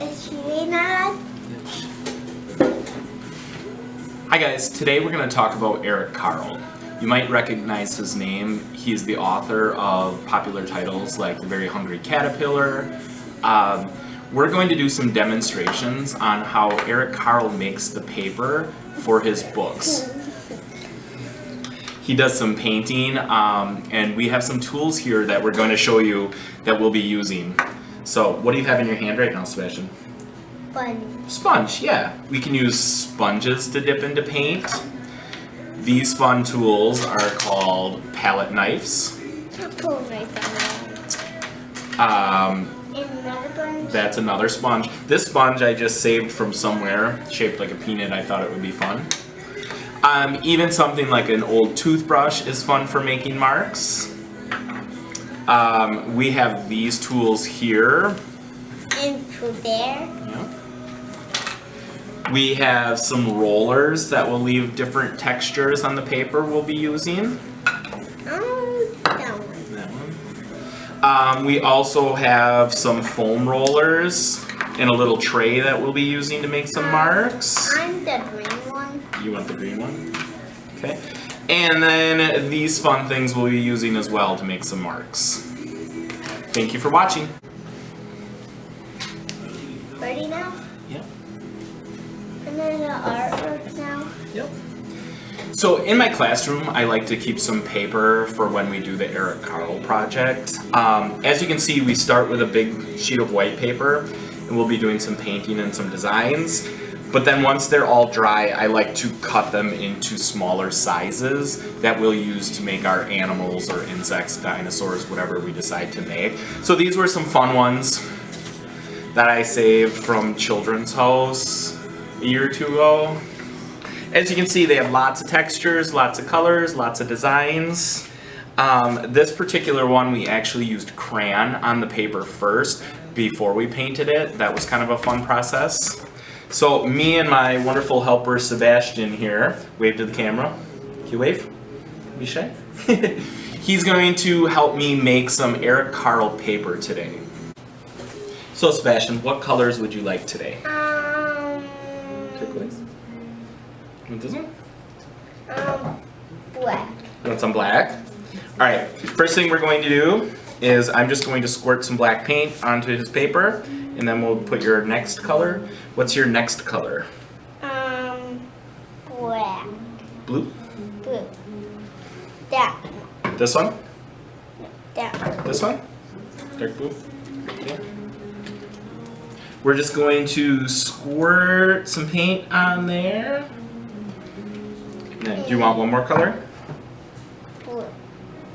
Is she nice? Hi guys, today we're going to talk about Eric Carle. You might recognize his name. He's the author of popular titles like The Very Hungry Caterpillar. We're going to do some demonstrations on how Eric Carle makes the paper for his books. He does some painting, and we have some tools here that we're going to show you that we'll be using. So, what do you have in your hand right now, Sebastian? Sponge. Sponge, yeah. We can use sponges to dip into paint. These fun tools are called palette knives. That's another sponge. This sponge I just saved from somewhere, shaped like a peanut. I thought it would be fun. Even something like an old toothbrush is fun for making marks. We have these tools here. And through there. Yeah. We have some rollers that will leave different textures on the paper we'll be using. That one. That one. We also have some foam rollers and a little tray that we'll be using to make some marks. I'm the green one. You want the green one? Okay. And then these fun things we'll be using as well to make some marks. Thank you for watching. Ready now? Yep. And then the artwork now. Yep. So in my classroom, I like to keep some paper for when we do the Eric Carle project. As you can see, we start with a big sheet of white paper, and we'll be doing some painting and some designs. But then once they're all dry, I like to cut them into smaller sizes that we'll use to make our animals or insects, dinosaurs, whatever we decide to make. So these were some fun ones that I saved from Children's House a year or two ago. As you can see, they have lots of textures, lots of colors, lots of designs. This particular one, we actually used crayon on the paper first before we painted it. That was kind of a fun process. So me and my wonderful helper Sebastian here, wave to the camera. Can you wave? Be shy. He's going to help me make some Eric Carle paper today. So Sebastian, what colors would you like today? Turquoise? You want this one? Black. You want some black? Alright, first thing we're going to do is I'm just going to squirt some black paint onto his paper, and then we'll put your next color. What's your next color? Black. Blue? Blue. That. This one? That. This one? Dark blue? Okay. We're just going to squirt some paint on there. Then, do you want one more color? Blue.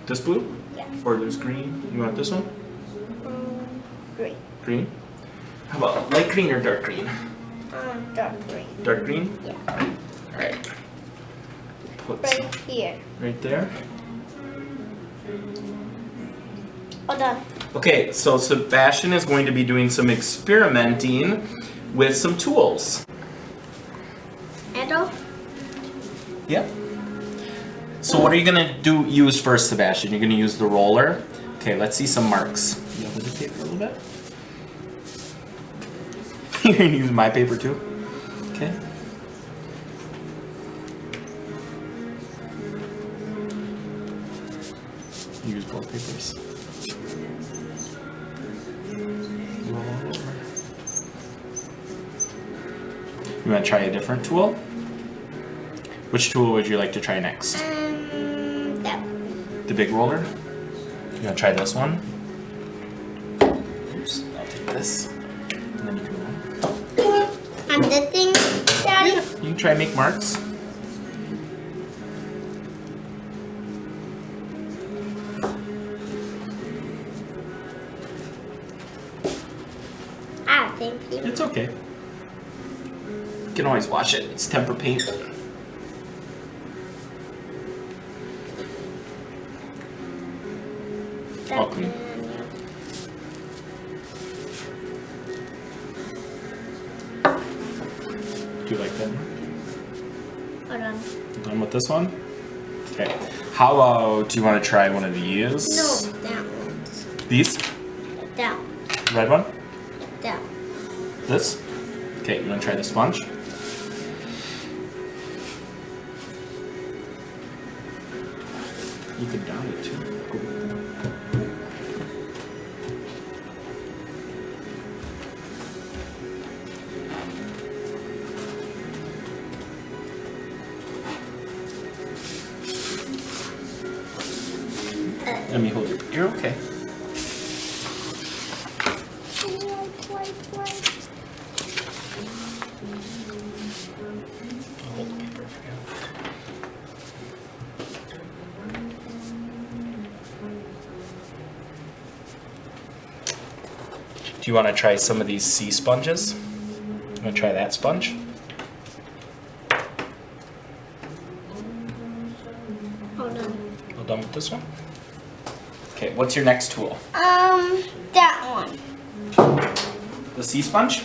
This blue? Yeah. Or this green? You want this one? Green. Green? How about light green or dark green? Dark green. Dark green? Yeah. Alright. Put Right here. right there. Hold on. Okay, so Sebastian is going to be doing some experimenting with some tools. Handle? Yep. So what are you gonna use first, Sebastian? You're gonna use the roller. Okay, let's see some marks. You hold the paper a little bit. You're gonna use my paper too. Okay. Use both papers. Roll over. You want to try a different tool? Which tool would you like to try next? That one. The big roller? You want to try this one? Oops, I'll take this. And then you can roll. And the thing, Daddy? Yeah, you can try and make marks. Thank you. It's okay. You can always wash it. It's temper paint. All clean. Do you like that? Hold on. Done with this one? Okay. How about, do you want to try one of these? No, that one. These? That one. Red one? That one. This? Okay, you want to try the sponge? You could dot it too. Let me hold your. You're okay. Hold the paper for you. Do you want to try some of these sea sponges? You want to try that sponge? Hold on. All done with this one? Okay, what's your next tool? That one. The sea sponge?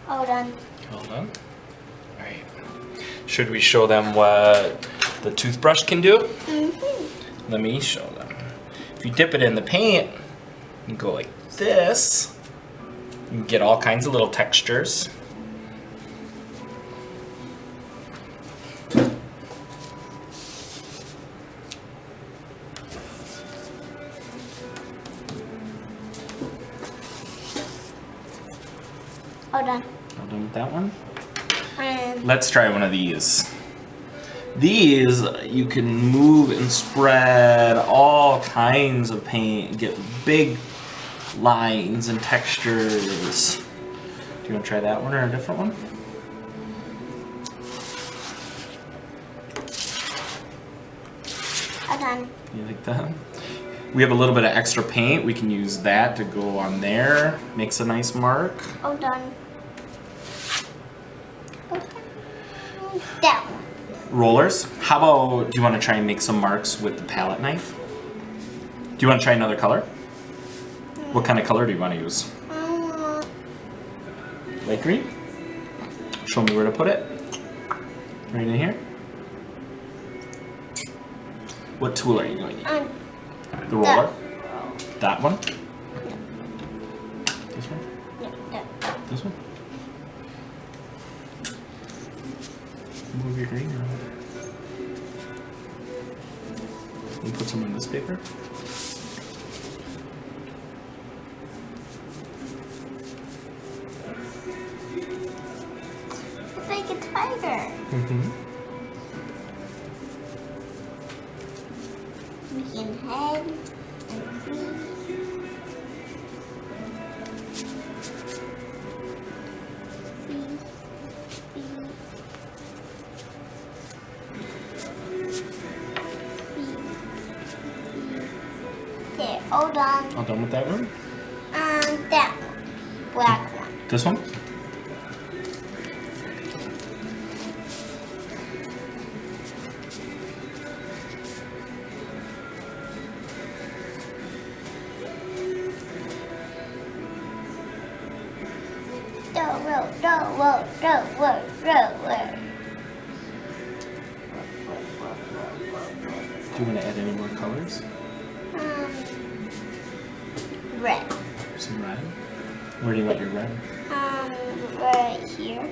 Hold on. Hold on. Alright. Should we show them what the toothbrush can do? Mm-hmm. Let me show them. If you dip it in the paint, you go like this, you can get all kinds of little textures. Hold on. All done with that one? And Let's try one of these. These, you can move and spread all kinds of paint, get big lines and textures. Do you want to try that one or a different one? hold on. You like that? We have a little bit of extra paint. We can use that to go on there. Makes a nice mark. Hold on. That one. Rollers. How about, do you want to try and make some marks with the palette knife? Do you want to try another color? What kind of color do you want to use? Light green? Show me where to put it. Right in here. What tool are you going to use? The roller? That one? This one? This one? Move your green around. You put some on this paper. It's like a tiger. Mm-hmm. Making head and feet. Okay, hold on. All done with that one? That one. Black one. This one? Do you want to add any more colors? Red. Some red? Where do you want your red? Right here.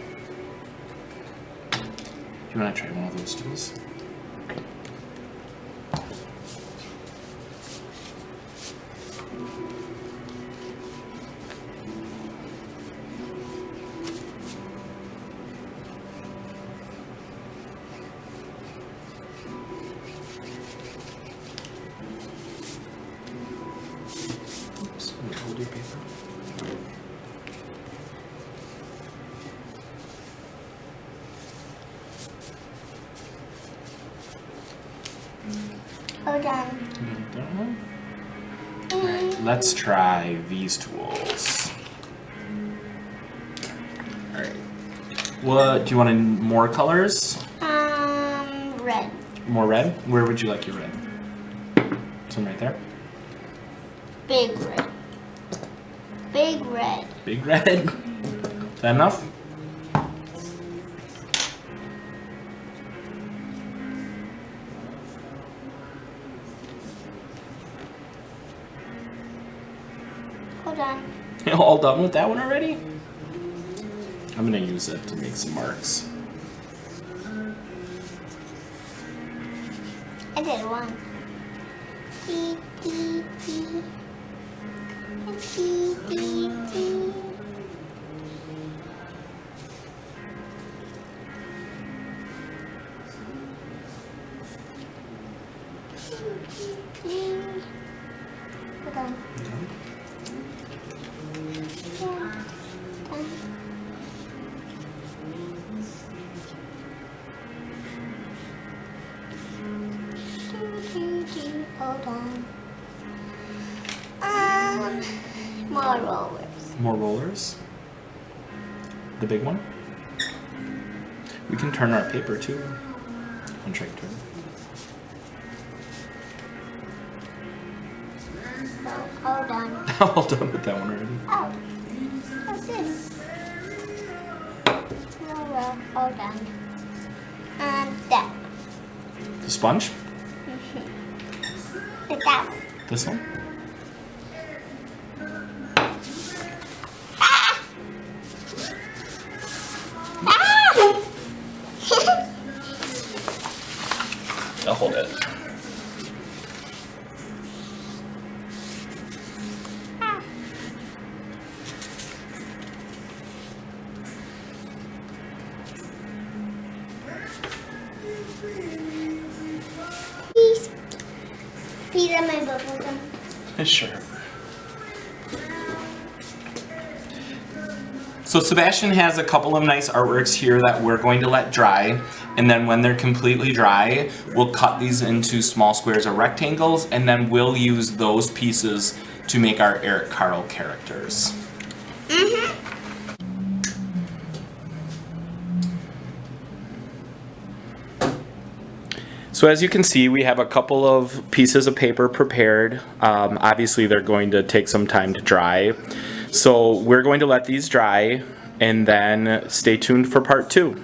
Do you want to try one of those tools? Oops, let me hold your paper. Hold on. Alright, let's try these tools. Alright. What, do you want more colors? Red. More red? Where would you like your red? Some right there? Big red. big red. Big red. Is that enough? Hold on. You all done with that one already? I'm gonna use it to make some marks. I did one. Dee, dee, dee. Dee, dee, dee. Hold on. Hold on. More rollers. More rollers. The big one. We can turn our paper too. One try to turn. So, hold on. All done with that one already. Oh, what's this? Oh well, hold on. That. The sponge. That one. This one. Ah! Ah! I'll hold it. Peas in my bubblegum. Sure. So Sebastian has a couple of nice artworks here that we're going to let dry, and then when they're completely dry, we'll cut these into small squares or rectangles, and then we'll use those pieces to make our Eric Carle characters. So as you can see, we have a couple of pieces of paper prepared. Obviously they're going to take some time to dry. So we're going to let these dry and then stay tuned for part 2.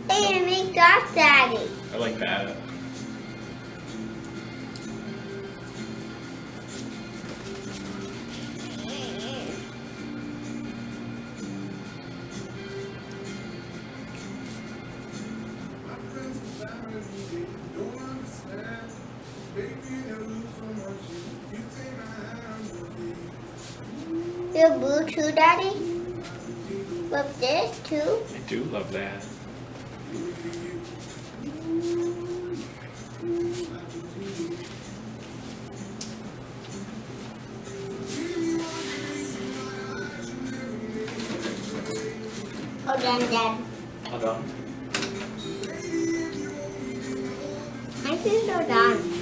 Hey, make dots, Daddy. I like that. You're blue too, Daddy? With this too? I do love that. Hold on, Dad. All done. I feel so done.